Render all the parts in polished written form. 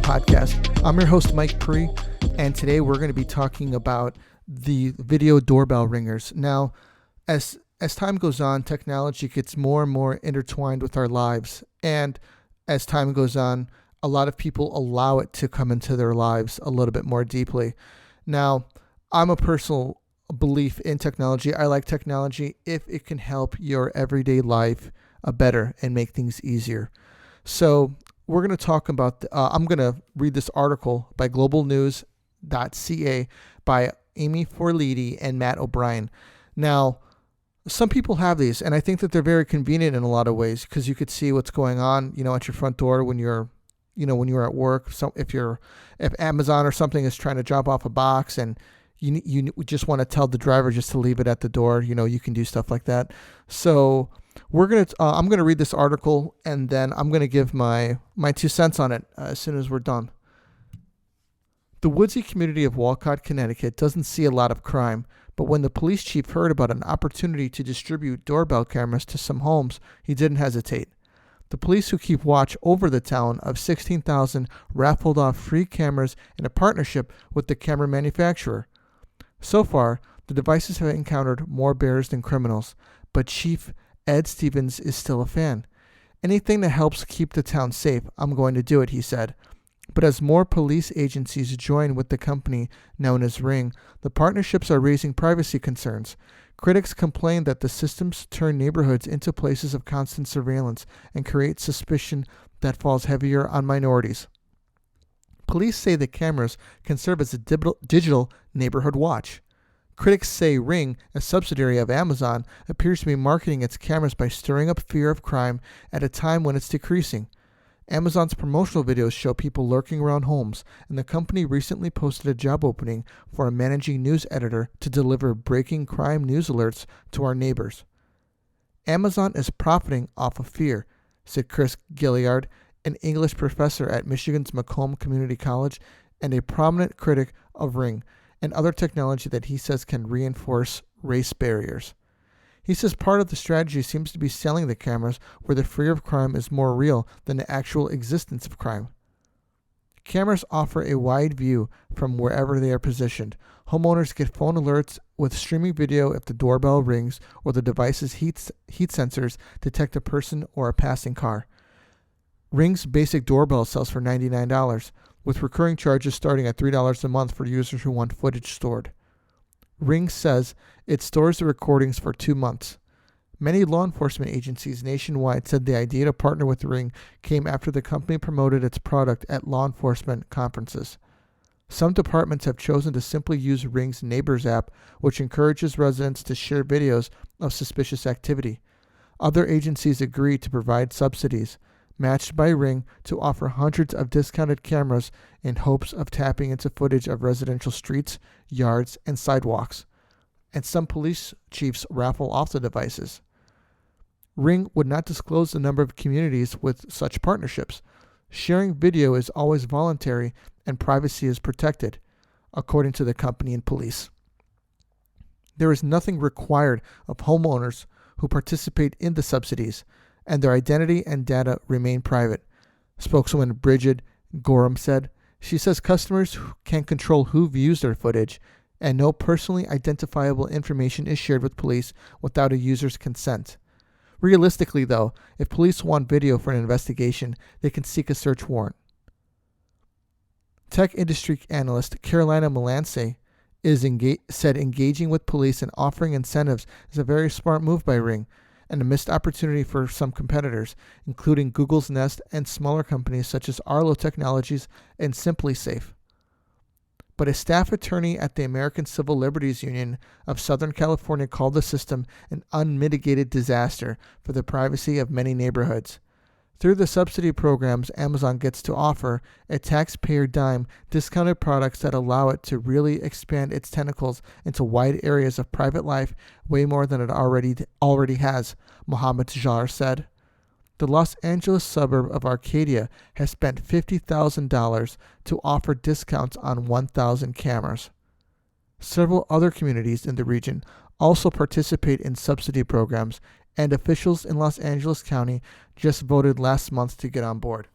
podcast. I'm your host, Mike Pre, and today we're going to be talking about the video doorbell ringers. Now, as time goes on, technology gets more and more intertwined with our lives, and as time goes on, a lot of people allow it to come into their lives a little bit more deeply. Now, I'm a personal belief in technology. I like technology if it can help your everyday life better and make things easier. So we're going to talk about, I'm going to read this article by globalnews.ca by Amy Forliti and Matt O'Brien. Now, some people have these, and I think that they're very convenient in a lot of ways because you could see what's going on, at your front door when you're at work. So if Amazon or something is trying to drop off a box and you just want to tell the driver just to leave it at the door, you can do stuff like that. So I'm gonna read this article and then I'm gonna give my 2 cents on it as soon as we're done. The woodsy community of Walcott, Connecticut doesn't see a lot of crime, but when the police chief heard about an opportunity to distribute doorbell cameras to some homes, he didn't hesitate. The police, who keep watch over the town of 16,000, raffled off free cameras in a partnership with the camera manufacturer. So far, the devices have encountered more bears than criminals, but Chief Ed Stevens is still a fan. Anything that helps keep the town safe, I'm going to do it, he said. But as more police agencies join with the company known as Ring, the partnerships are raising privacy concerns. Critics complain that the systems turn neighborhoods into places of constant surveillance and create suspicion that falls heavier on minorities. Police say the cameras can serve as a digital neighborhood watch. Critics say Ring, a subsidiary of Amazon, appears to be marketing its cameras by stirring up fear of crime at a time when it's decreasing. Amazon's promotional videos show people lurking around homes, and the company recently posted a job opening for a managing news editor to deliver breaking crime news alerts to our neighbors. Amazon is profiting off of fear, said Chris Gilliard, an English professor at Michigan's Macomb Community College and a prominent critic of Ring and other technology that he says can reinforce race barriers. He says part of the strategy seems to be selling the cameras where the fear of crime is more real than the actual existence of crime. Cameras offer a wide view from wherever they are positioned. Homeowners get phone alerts with streaming video if the doorbell rings or the device's heat sensors detect a person or a passing car. Ring's basic doorbell sells for $99, with recurring charges starting at $3 a month for users who want footage stored. Ring says it stores the recordings for 2 months. Many law enforcement agencies nationwide said the idea to partner with Ring came after the company promoted its product at law enforcement conferences. Some departments have chosen to simply use Ring's Neighbors app, which encourages residents to share videos of suspicious activity. Other agencies agree to provide subsidies, matched by Ring, to offer hundreds of discounted cameras in hopes of tapping into footage of residential streets, yards, and sidewalks. And some police chiefs raffle off the devices. Ring would not disclose the number of communities with such partnerships. Sharing video is always voluntary and privacy is protected, according to the company and police. There is nothing required of homeowners who participate in the subsidies, and their identity and data remain private, spokeswoman Bridget Gorham said. She says customers can control who views their footage, and no personally identifiable information is shared with police without a user's consent. Realistically, though, if police want video for an investigation, they can seek a search warrant. Tech industry analyst Carolina Melance said engaging with police and offering incentives is a very smart move by Ring, and a missed opportunity for some competitors, including Google's Nest and smaller companies such as Arlo Technologies and SimpliSafe. But a staff attorney at the American Civil Liberties Union of Southern California called the system an unmitigated disaster for the privacy of many neighborhoods. Through the subsidy programs Amazon gets to offer, a taxpayer dime, discounted products that allow it to really expand its tentacles into wide areas of private life way more than it already has, Mohammed Jar said. The Los Angeles suburb of Arcadia has spent $50,000 to offer discounts on 1,000 cameras. Several other communities in the region also participate in subsidy programs, and officials in Los Angeles County just voted last month to get on board.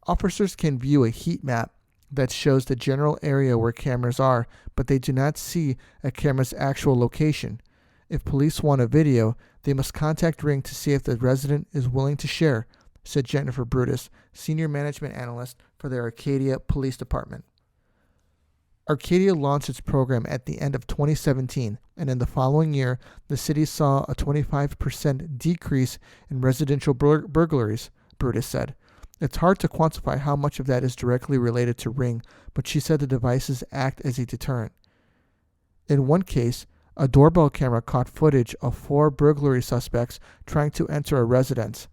Officers can view a heat map that shows the general area where cameras are, but they do not see a camera's actual location. If police want a video, they must contact Ring to see if the resident is willing to share, said Jennifer Brutus, senior management analyst for the Arcadia Police Department. Arcadia launched its program at the end of 2017, and in the following year, the city saw a 25% decrease in residential burglaries, Brutus said. It's hard to quantify how much of that is directly related to Ring, but she said the devices act as a deterrent. In one case, a doorbell camera caught footage of 4 burglary suspects trying to enter a residence.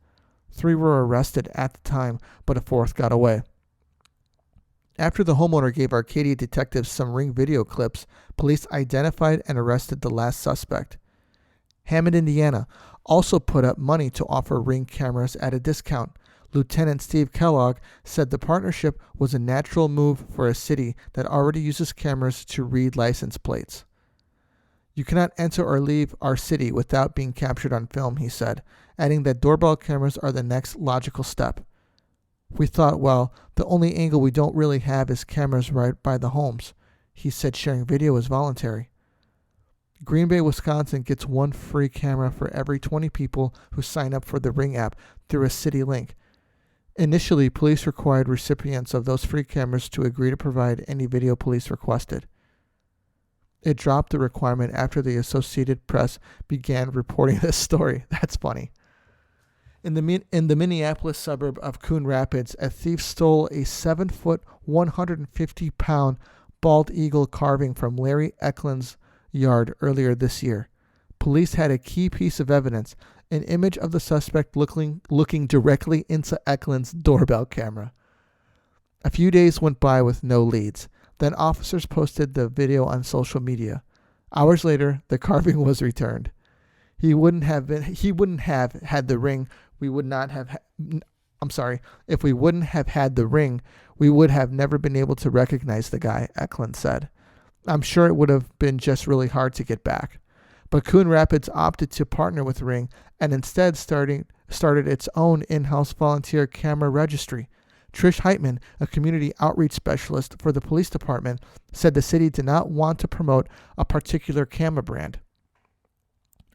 3 were arrested at the time, but a 4th got away. After the homeowner gave Arcadia detectives some Ring video clips, police identified and arrested the last suspect. Hammond, Indiana, also put up money to offer Ring cameras at a discount. Lieutenant Steve Kellogg said the partnership was a natural move for a city that already uses cameras to read license plates. You cannot enter or leave our city without being captured on film, he said, adding that doorbell cameras are the next logical step. We thought, well, the only angle we don't really have is cameras right by the homes. He said sharing video is voluntary. Green Bay, Wisconsin gets 1 free camera for every 20 people who sign up for the Ring app through a city link. Initially, police required recipients of those free cameras to agree to provide any video police requested. It dropped the requirement after the Associated Press began reporting this story. That's funny. In the Minneapolis suburb of Coon Rapids, a thief stole a 7-foot, 150-pound bald eagle carving from Larry Eklund's yard earlier this year. Police had a key piece of evidence, an image of the suspect looking directly into Eklund's doorbell camera. A few days went by with no leads. Then officers posted the video on social media. Hours later, the carving was returned. He wouldn't have had the ring. If we wouldn't have had the ring, we would have never been able to recognize the guy, Eklund said. I'm sure it would have been just really hard to get back. But Coon Rapids opted to partner with Ring and instead started its own in-house volunteer camera registry. Trish Heitman, a community outreach specialist for the police department, said the city did not want to promote a particular camera brand.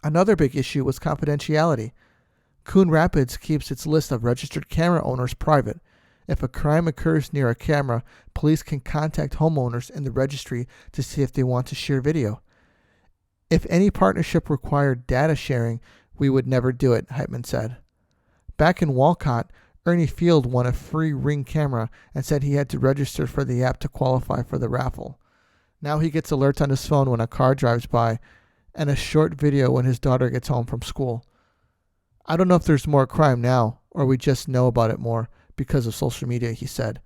Another big issue was confidentiality. Coon Rapids keeps its list of registered camera owners private. If a crime occurs near a camera, police can contact homeowners in the registry to see if they want to share video. If any partnership required data sharing, we would never do it, Heitman said. Back in Walcott, Ernie Field won a free Ring camera and said he had to register for the app to qualify for the raffle. Now he gets alerts on his phone when a car drives by and a short video when his daughter gets home from school. I don't know if there's more crime now or we just know about it more because of social media, he said.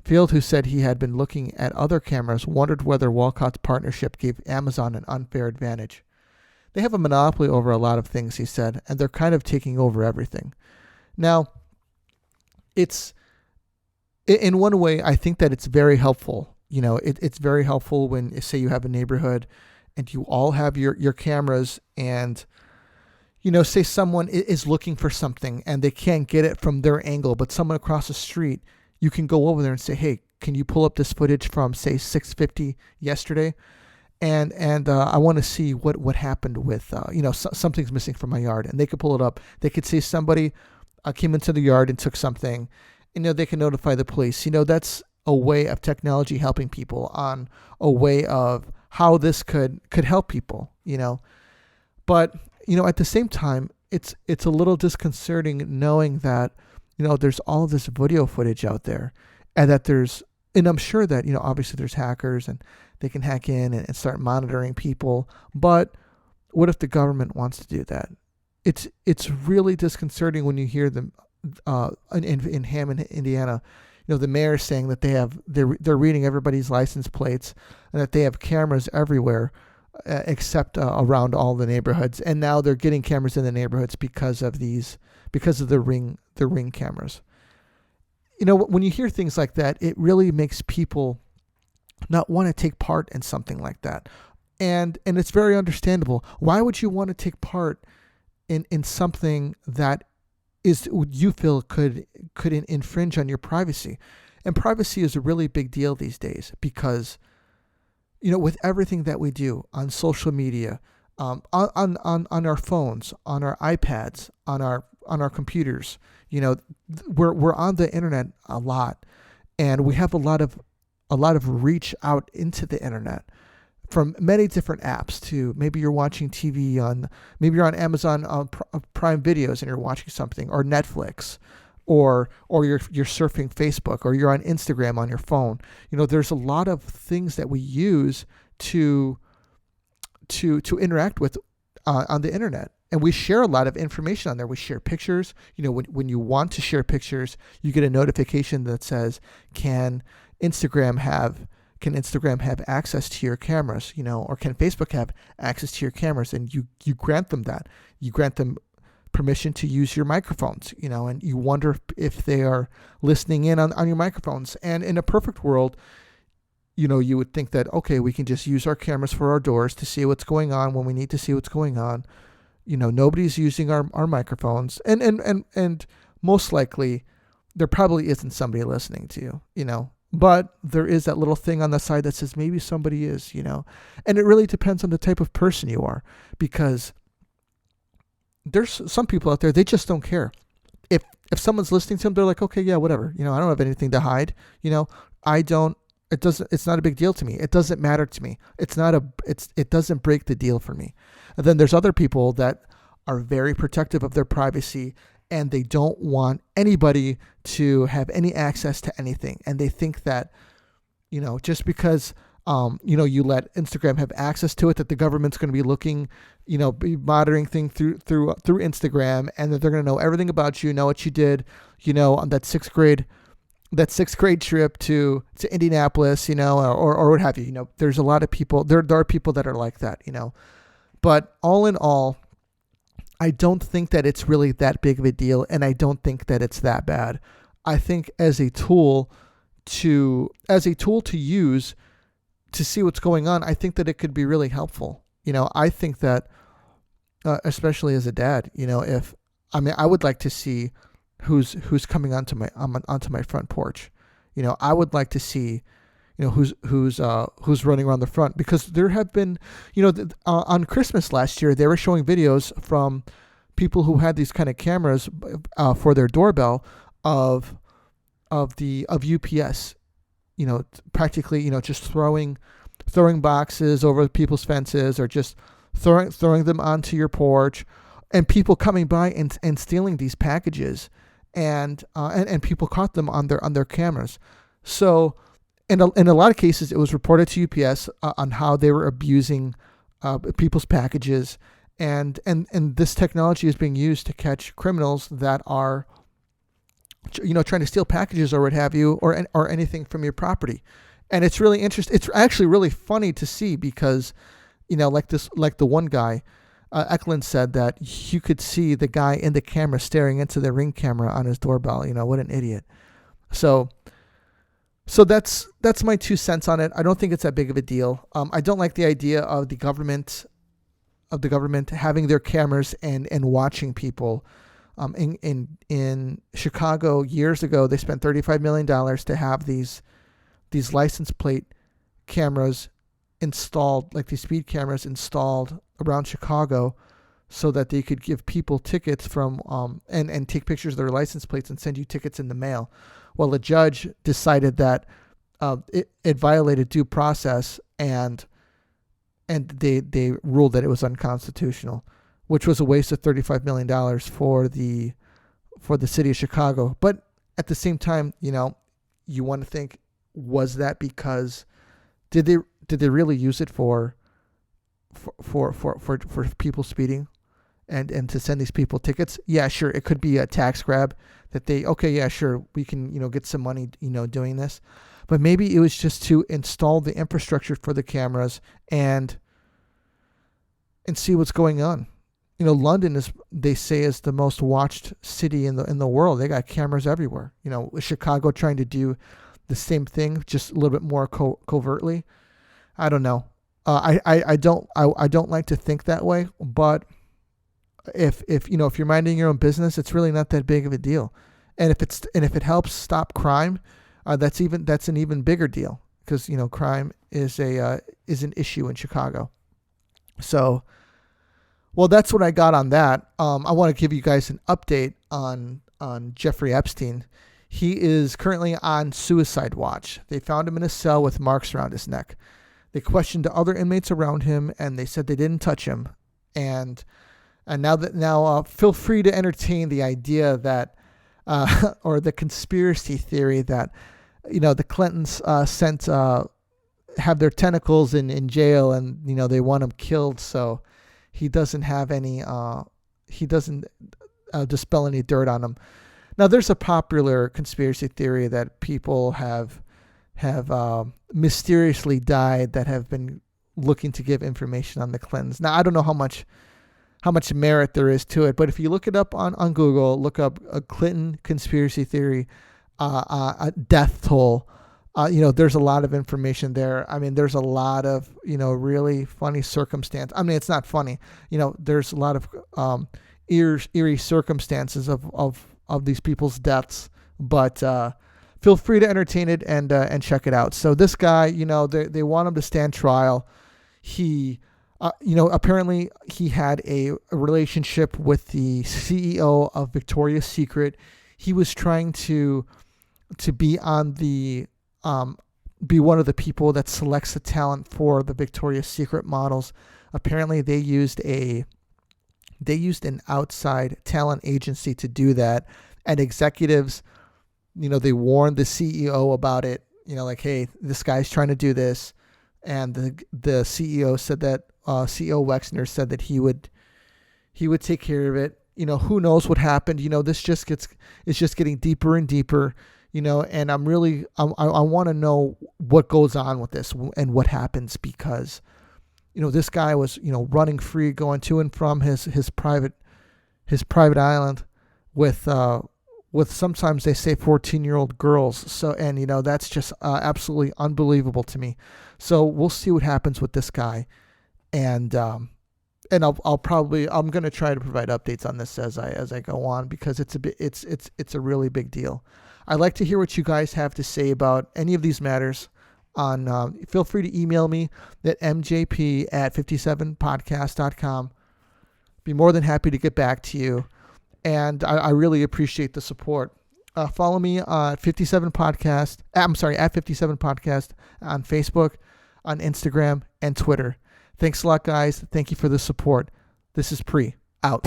Field, who said he had been looking at other cameras, wondered whether Walcott's partnership gave Amazon an unfair advantage. They have a monopoly over a lot of things, he said, and they're kind of taking over everything. Now, it's in one way, I think that it's very helpful. You know, it's very helpful when, say, you have a neighborhood and you all have your cameras and, you know, say someone is looking for something and they can't get it from their angle, but someone across the street, you can go over there and say, hey, can you pull up this footage from, say, 6:50 yesterday? And I want to see what happened with, something's missing from my yard. And they could pull it up. They could say somebody came into the yard and took something. They can notify the police. That's a way of technology helping people, on a way of how this could help people, But, at the same time, it's a little disconcerting knowing that, there's all this video footage out there and that and I'm sure that, obviously there's hackers and they can hack in and start monitoring people. But what if the government wants to do that? It's really disconcerting when you hear them in Hammond, Indiana. The mayor saying that they're reading everybody's license plates and that they have cameras everywhere except around all the neighborhoods. And now they're getting cameras in the neighborhoods because of the ring cameras. When you hear things like that, it really makes people not want to take part in something like that. And it's very understandable. Why would you want to take part in something that is you feel could infringe on your privacy. And privacy is a really big deal these days because, with everything that we do on social media, on our phones, on our iPads, on our computers, we're on the internet a lot, and we have a lot of reach out into the internet from many different apps. To maybe you're watching TV maybe you're on Amazon Prime Videos and you're watching something, or Netflix, or you're surfing Facebook, or you're on Instagram on your phone. There's a lot of things that we use to interact with on the internet, and we share a lot of information on there. We share pictures. When you want to share pictures, you get a notification that says, can Instagram have access to your cameras, or can Facebook have access to your cameras? And you grant them that. You grant them permission to use your microphones, and you wonder if they are listening in on your microphones. And in a perfect world, you would think that, okay, we can just use our cameras for our doors to see what's going on when we need to see what's going on. Nobody's using our microphones. And most likely there probably isn't somebody listening to you, but there is that little thing on the side that says maybe somebody is, and it really depends on the type of person you are, because there's some people out there, they just don't care. If someone's listening to them, they're like, okay, yeah, whatever. I don't have anything to hide. It's not a big deal to me. It doesn't matter to me. It doesn't break the deal for me. And then there's other people that are very protective of their privacy, and they don't want anybody to have any access to anything. And they think that, just because, you let Instagram have access to it, that the government's going to be looking, be monitoring things through Instagram, and that they're going to know everything about you, know what you did, on that sixth grade trip to Indianapolis, or what have you. There's a lot of people, there are people that are like that, but all in all, I don't think that it's really that big of a deal, and I don't think that it's that bad. I think as a tool to use to see what's going on, I think that it could be really helpful. I think that, especially as a dad, I would like to see who's coming onto my front porch. I would like to see, who's running around the front, because there have been, on Christmas last year, they were showing videos from people who had these kind of cameras for their doorbell of UPS, practically, just throwing boxes over people's fences, or just throwing them onto your porch, and people coming by and stealing these packages, and people caught them on their cameras. So in a lot of cases, it was reported to UPS on how they were abusing people's packages, and this technology is being used to catch criminals that are, trying to steal packages or what have you, or anything from your property. And it's really interesting. It's actually really funny to see, because, like the one guy, Eklund said that you could see the guy in the camera staring into the Ring camera on his doorbell. What an idiot. So that's my 2 cents on it. I don't think it's that big of a deal. I don't like the idea of the government having their cameras and watching people. In Chicago years ago, they spent $35 million to have these license plate cameras installed, like these speed cameras installed around Chicago, so that they could give people tickets from and take pictures of their license plates and send you tickets in the mail. Well, a judge decided that it violated due process, and they ruled that it was unconstitutional, which was a waste of $35 million for the city of Chicago. But at the same time, you want to think, was that because did they really use it for people speeding and to send these people tickets? Yeah, sure, it could be a tax grab that we can get some money doing this. But maybe it was just to install the infrastructure for the cameras and see what's going on. London they say is the most watched city in the world. They got cameras everywhere. Chicago trying to do the same thing, just a little bit more covertly. I don't know. I don't like to think that way, but if you're minding your own business, it's really not that big of a deal. And if it helps stop crime, that's an even bigger deal, because crime is an issue in Chicago. So, well, that's what I got on that. I want to give you guys an update on Jeffrey Epstein. He is currently on suicide watch. They found him in a cell with marks around his neck. They questioned the other inmates around him, and they said they didn't touch him. And now feel free to entertain the idea that, or the conspiracy theory that, the Clintons have their tentacles in jail, and they want him killed, so he doesn't have any. He doesn't dispel any dirt on him. Now, there's a popular conspiracy theory that people have mysteriously died that have been looking to give information on the Clintons. Now, I don't know how much merit there is to it, but if you look it up on Google, look up a Clinton conspiracy theory, a death toll, there's a lot of information there. I mean, there's a lot of, really funny circumstance. I mean, it's not funny, there's a lot of eerie circumstances of these people's deaths, but feel free to entertain it and check it out. So this guy, they want him to stand trial. He, apparently he had a relationship with the CEO of Victoria's Secret. He was trying to be on the be one of the people that selects the talent for the Victoria's Secret models. Apparently they used an outside talent agency to do that, and executives, they warned the CEO about it, like, hey, this guy's trying to do this. And the CEO said that, CEO Wexner said that he would take care of it. Who knows what happened? It's just getting deeper and deeper, and I want to know what goes on with this and what happens, because this guy was, running free, going to and from his private island with sometimes they say 14-year-old girls. So, and that's just absolutely unbelievable to me. So we'll see what happens with this guy, and I'm going to try to provide updates on this as I go on, because it's a really big deal. I'd like to hear what you guys have to say about any of these matters. Feel free to email me at mjp@57podcast.com. Be more than happy to get back to you, and I really appreciate the support. Follow me at 57 Podcast. At 57 Podcast on Facebook, on Instagram, and Twitter. Thanks a lot, guys. Thank you for the support. This is Pre out.